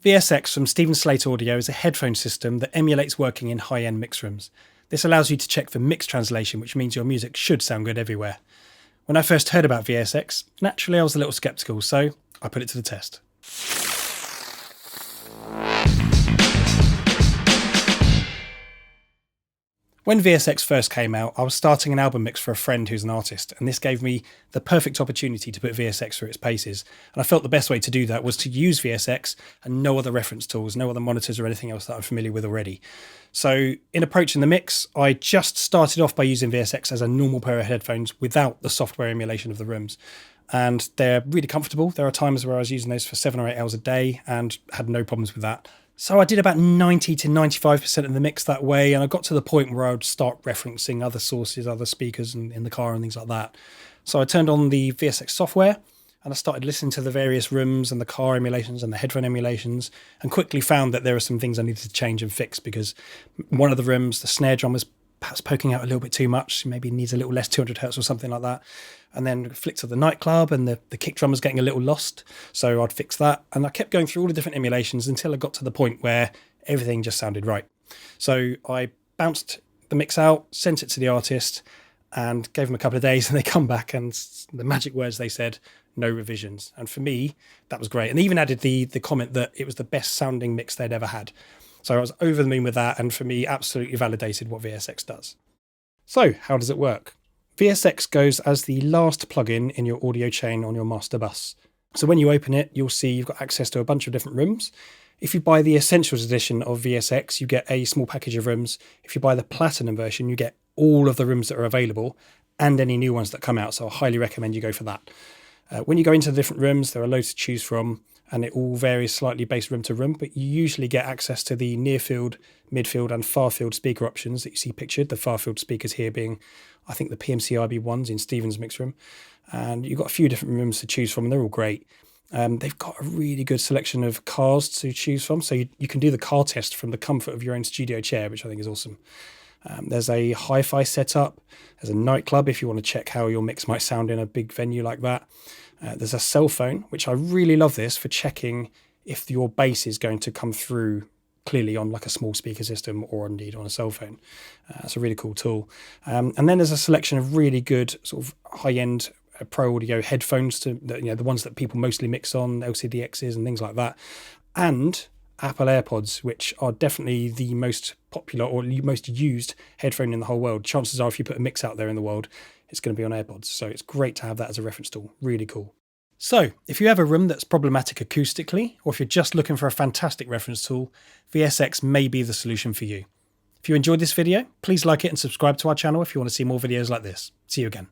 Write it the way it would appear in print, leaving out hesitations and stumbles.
VSX from Slate Audio is a headphone system that emulates working in high-end mix rooms. This allows you to check for mix translation, which means your music should sound good everywhere. When I first heard about VSX, naturally I was a little sceptical, so I put it to the test. When VSX first came out, I was starting an album mix for a friend who's an artist, and this gave me the perfect opportunity to put VSX through its paces. And I felt the best way to do that was to use VSX and no other reference tools, no other monitors or anything else that I'm familiar with already. So in approaching the mix, I just started off by using VSX as a normal pair of headphones without the software emulation of the rooms. And they're really comfortable. There are times where I was using those for 7 or 8 hours a day and had no problems with that. So I did about 90 to 95% of the mix that way, and I got to the point where I would start referencing other sources, other speakers in the car and things like that. So I turned on the VSX software and I started listening to the various rooms and the car emulations and the headphone emulations, and quickly found that there were some things I needed to change and fix, because one of the rooms, the snare drum was perhaps poking out a little bit too much, maybe needs a little less 200 hertz or something like that. And then flicked to the nightclub and the kick drum was getting a little lost. So I'd fix that. And I kept going through all the different emulations until I got to the point where everything just sounded right. So I bounced the mix out, sent it to the artist and gave them a couple of days, and they come back and the magic words they said, no revisions. And for me, that was great. And they even added the comment that it was the best sounding mix they'd ever had. So I was over the moon with that, and for me, absolutely validated what VSX does. So how does it work? VSX goes as the last plugin in your audio chain on your master bus. So when you open it, you'll see you've got access to a bunch of different rooms. If you buy the Essentials edition of VSX, you get a small package of rooms. If you buy the Platinum version, you get all of the rooms that are available and any new ones that come out. So I highly recommend you go for that. When you go into the different rooms, there are loads to choose from, and it all varies slightly based room to room, but you usually get access to the near field, midfield and far field speaker options that you see pictured, the far field speakers here being, I think, the PMC IB1s in Stephen's mix room. And you've got a few different rooms to choose from, and they're all great. They've got a really good selection of cars to choose from, so you can do the car test from the comfort of your own studio chair, which I think is awesome. There's a hi-fi setup, there's a nightclub if you want to check how your mix might sound in a big venue like that. There's a cell phone, which I really love this for checking if your bass is going to come through clearly on like a small speaker system or indeed on a cell phone. It's a really cool tool. And then there's a selection of really good sort of high-end pro audio headphones, the ones that people mostly mix on, LCDXs and things like that. And Apple AirPods, which are definitely the most popular or most used headphone in the whole world. Chances are if you put a mix out there in the world, it's going to be on AirPods. So it's great to have that as a reference tool. Really cool. So if you have a room that's problematic acoustically, or if you're just looking for a fantastic reference tool, VSX may be the solution for you. If you enjoyed this video, please like it and subscribe to our channel if you want to see more videos like this. See you again.